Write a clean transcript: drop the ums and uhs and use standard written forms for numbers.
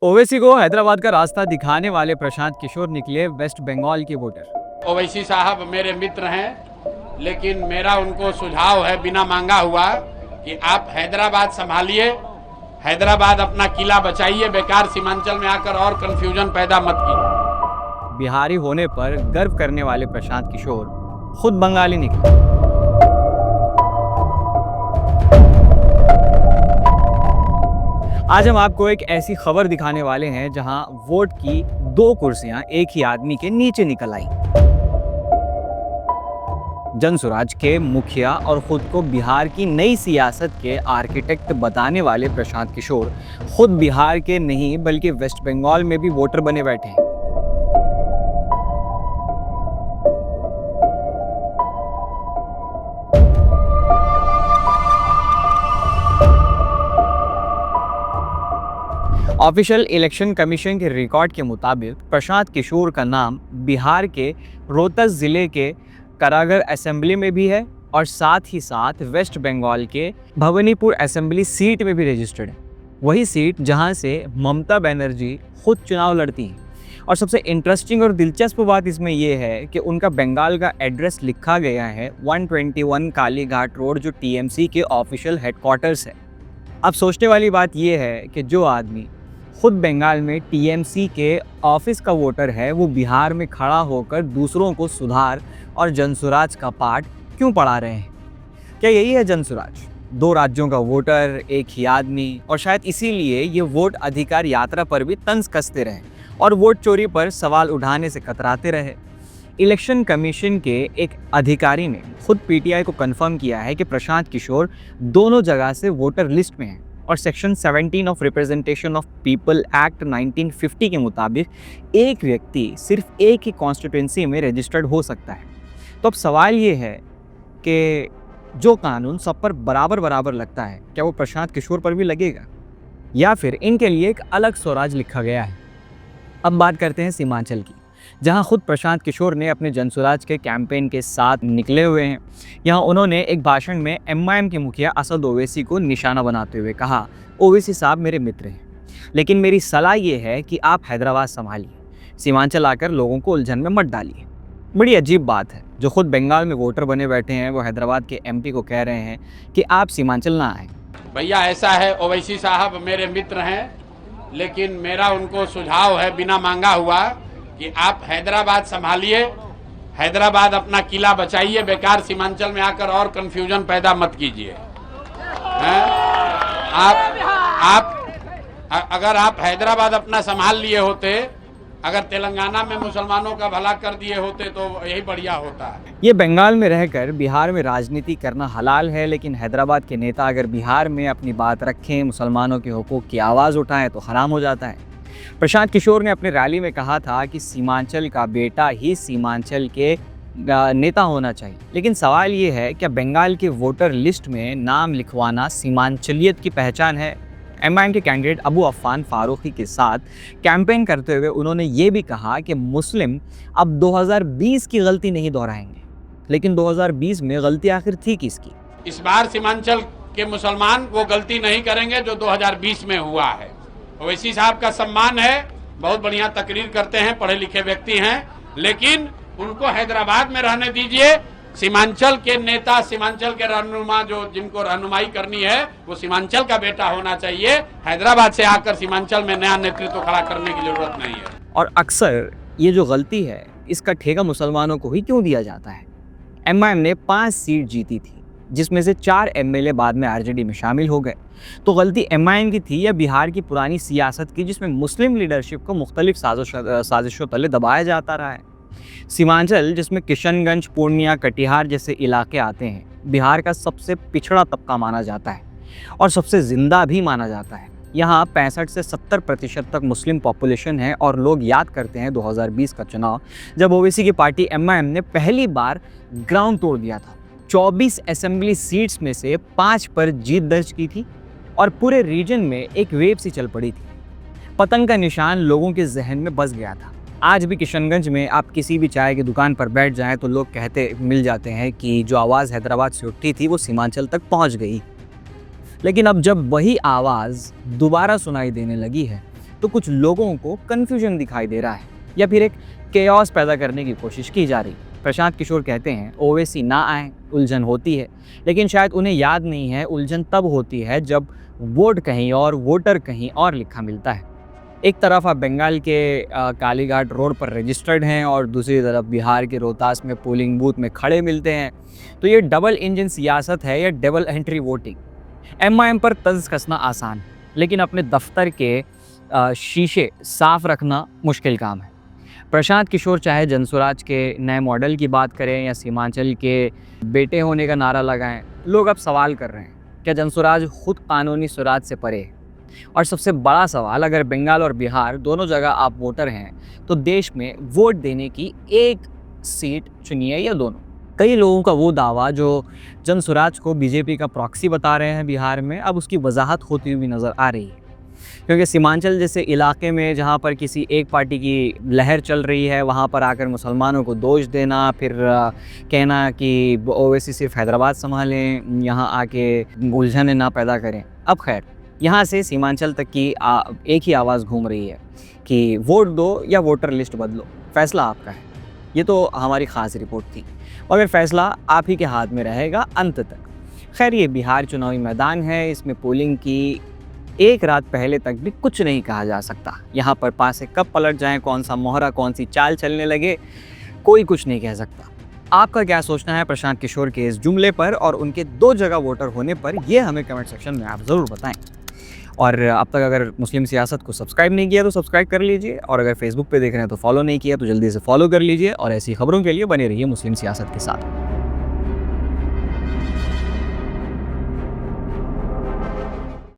ओवैसी को हैदराबाद का रास्ता दिखाने वाले प्रशांत किशोर निकले वेस्ट बंगाल के वोटर। ओवैसी साहब मेरे मित्र हैं, लेकिन मेरा उनको सुझाव है बिना मांगा हुआ कि आप हैदराबाद संभालिए, हैदराबाद अपना किला बचाइए, बेकार सीमांचल में आकर और कंफ्यूजन पैदा मत कीजिए। बिहारी होने पर गर्व करने वाले प्रशांत किशोर खुद बंगाली निकले। आज हम आपको एक ऐसी खबर दिखाने वाले हैं जहां वोट की 2 कुर्सियां एक ही आदमी के नीचे निकल आई। जनसुराज के मुखिया और खुद को बिहार की नई सियासत के आर्किटेक्ट बताने वाले प्रशांत किशोर खुद बिहार के नहीं बल्कि वेस्ट बंगाल में भी वोटर बने बैठे हैं। ऑफिशियल इलेक्शन कमीशन के रिकॉर्ड के मुताबिक प्रशांत किशोर का नाम बिहार के रोहतक जिले के करागर असेंबली में भी है और साथ ही साथ वेस्ट बंगाल के भवानीपुर असेंबली सीट में भी रजिस्टर्ड है। वही सीट जहां से ममता बनर्जी खुद चुनाव लड़ती हैं। और सबसे इंटरेस्टिंग और दिलचस्प बात इसमें यह है कि उनका बंगाल का एड्रेस लिखा गया है 121 कालीघाट रोड, जो टीएमसी के ऑफिशियल हेडक्वार्टर्स है। अब सोचने वाली बात यह है कि जो आदमी खुद बंगाल में टीएमसी के ऑफिस का वोटर है, वो बिहार में खड़ा होकर दूसरों को सुधार और जनसुराज का पाठ क्यों पढ़ा रहे हैं? क्या यही है जनसुराज? 2 राज्यों का वोटर, एक ही आदमी, और शायद इसीलिए ये वोट अधिकार यात्रा पर भी तंज कसते रहे और वोट चोरी पर सवाल उठाने से कतराते रहे। इलेक्शन कमीशन के एक अधिकारी ने खुद पीटीआई को कंफर्म किया है कि प्रशांत किशोर दोनों जगह से वोटर लिस्ट में हैं और section 17 of representation of people act 1950 के मुताबिक एक व्यक्ति सिर्फ एक ही कॉन्स्टिट्यूंसी में रजिस्टर्ड हो सकता है। तो अब सवाल ये है कि जो कानून सब पर बराबर बराबर लगता है, क्या वो प्रशांत किशोर पर भी लगेगा या फिर इनके लिए एक अलग स्वराज लिखा गया है? अब बात करते हैं सीमांचल की, जहां खुद प्रशांत किशोर ने अपने जनसुराज के कैंपेन के साथ निकले हुए हैं। यहां उन्होंने एक भाषण में एमआईएम के मुखिया असद ओवैसी को निशाना बनाते हुए कहा, ओवैसी साहब मेरे मित्र हैं, लेकिन मेरी सलाह ये है कि आप हैदराबाद संभालिए, सीमांचल आकर लोगों को उलझन में मत डालिए। बड़ी अजीब बात है, जो खुद बंगाल में वोटर बने बैठे हैं वो हैदराबाद के एमपी को कह रहे हैं कि आप सीमांचल ना आए। भैया ऐसा है, ओवैसी साहब मेरे मित्र हैं, लेकिन मेरा उनको सुझाव है बिना मांगा हुआ कि आप हैदराबाद संभालिए, हैदराबाद अपना किला बचाइए, बेकार सीमांचल में आकर और कंफ्यूजन पैदा मत कीजिए। आप अगर आप हैदराबाद अपना संभाल लिए होते, अगर तेलंगाना में मुसलमानों का भला कर दिए होते तो यही बढ़िया होता है। ये बंगाल में रहकर बिहार में राजनीति करना हलाल है, लेकिन हैदराबाद के नेता अगर बिहार में अपनी बात रखें, मुसलमानों के हुकूक की आवाज़ उठाएं तो हराम हो जाता है। प्रशांत किशोर ने अपने रैली में कहा था कि सीमांचल का बेटा ही सीमांचल के नेता होना चाहिए, लेकिन सवाल ये है, क्या बंगाल के वोटर लिस्ट में नाम लिखवाना सीमांचलियत की पहचान है? एमआईएम के कैंडिडेट अबू अफ़ान फारूकी के साथ कैंपेन करते हुए उन्होंने ये भी कहा कि मुस्लिम अब 2020 की गलती नहीं दोहराएंगे, लेकिन 2020 में गलती आखिर थी किसकी? इस बार सीमांचल के मुसलमान वो गलती नहीं करेंगे जो 2020 में हुआ है। ओवैसी साहब का सम्मान है, बहुत बढ़िया तकरीर करते हैं, पढ़े लिखे व्यक्ति हैं, लेकिन उनको हैदराबाद में रहने दीजिए। सीमांचल के नेता, सीमांचल के रहनुमा, जो जिनको रहनुमाई करनी है वो सीमांचल का बेटा होना चाहिए। हैदराबाद से आकर सीमांचल में नया नेतृत्व खड़ा करने की जरूरत नहीं है। और अक्सर ये जो गलती है, इसका ठेका मुसलमानों को ही क्यों दिया जाता है? एमआईएम ने 5 सीट जीती थी, जिसमें से 4 एमएलए बाद में आरजेडी में शामिल हो गए। तो गलती एमआईएम की थी या बिहार की पुरानी सियासत की, जिसमें मुस्लिम लीडरशिप को मुख्तलिफ साजिशों तले दबाया जाता रहा है? सीमांचल, जिसमें किशनगंज, पूर्णिया, कटिहार जैसे इलाके आते हैं, बिहार का सबसे पिछड़ा तबका माना जाता है और सबसे ज़िंदा भी माना जाता है। यहाँ 65 से 70% तक मुस्लिम पॉपुलेशन है और लोग याद करते हैं 2020 का चुनाव, जब ओवैसी की पार्टी एमआईएम ने पहली बार ग्राउंड तोड़ दिया था। 24 असेंबली सीट्स में से 5 पर जीत दर्ज की थी और पूरे रीजन में एक वेव सी चल पड़ी थी। पतंग का निशान लोगों के जहन में बस गया था। आज भी किशनगंज में आप किसी भी चाय की दुकान पर बैठ जाएं तो लोग मिल जाते हैं कि जो आवाज़ हैदराबाद से उठी थी वो सीमांचल तक पहुंच गई। लेकिन अब जब वही आवाज़ दोबारा सुनाई देने लगी है, तो कुछ लोगों को कन्फ्यूजन दिखाई दे रहा है या फिर एक केओस पैदा करने की कोशिश की जा रही है। प्रशांत किशोर कहते हैं ओवैसी ना आए, उलझन होती है, लेकिन शायद उन्हें याद नहीं है उलझन तब होती है जब वोट कहीं और वोटर कहीं और लिखा मिलता है। एक तरफ आप बंगाल के कालीघाट रोड पर रजिस्टर्ड हैं और दूसरी तरफ बिहार के रोहतास में पोलिंग बूथ में खड़े मिलते हैं। तो ये डबल इंजन सियासत है या डबल एंट्री वोटिंग। एमआईएम पर तंज कसना आसान, लेकिन अपने दफ्तर के शीशे साफ रखना मुश्किल काम है। प्रशांत किशोर चाहे जनसुराज के नए मॉडल की बात करें या सीमांचल के बेटे होने का नारा लगाएं, लोग अब सवाल कर रहे हैं क्या जनसुराज खुद कानूनी सुराज से परे है। और सबसे बड़ा सवाल, अगर बंगाल और बिहार दोनों जगह आप वोटर हैं तो देश में वोट देने की एक सीट चुनिए या दोनों। कई लोगों का वो दावा जो जनसुराज को बीजेपी का प्रॉक्सी बता रहे हैं बिहार में, अब उसकी वजाहत होती हुई नज़र आ रही है। क्योंकि सीमांचल जैसे इलाके में जहाँ पर किसी एक पार्टी की लहर चल रही है, वहाँ पर आकर मुसलमानों को दोष देना, फिर कहना कि ओवैसी सिर्फ हैदराबाद संभालें, यहाँ आके उलझनें ना पैदा करें। अब खैर, यहाँ से सीमांचल तक की एक ही आवाज़ घूम रही है कि वोट दो या वोटर लिस्ट बदलो, फैसला आपका है। ये तो हमारी ख़ास रिपोर्ट थी, मगर फैसला आप ही के हाथ में रहेगा अंत तक। खैर, ये बिहार चुनावी मैदान है, इसमें पोलिंग की एक रात पहले तक भी कुछ नहीं कहा जा सकता। यहाँ पर पासे कब पलट जाएं, कौन सा मोहरा, कौन सी चाल चलने लगे, कोई कुछ नहीं कह सकता। आपका क्या सोचना है प्रशांत किशोर के इस जुमले पर और उनके 2 जगह वोटर होने पर, ये हमें कमेंट सेक्शन में आप ज़रूर बताएं। और अब तक अगर मुस्लिम सियासत को सब्सक्राइब नहीं किया तो सब्सक्राइब कर लीजिए, और अगर फेसबुक पे देख रहे हैं तो फॉलो नहीं किया तो जल्दी से फॉलो कर लीजिए, और ऐसी खबरों के लिए बने रहिए मुस्लिम सियासत के साथ।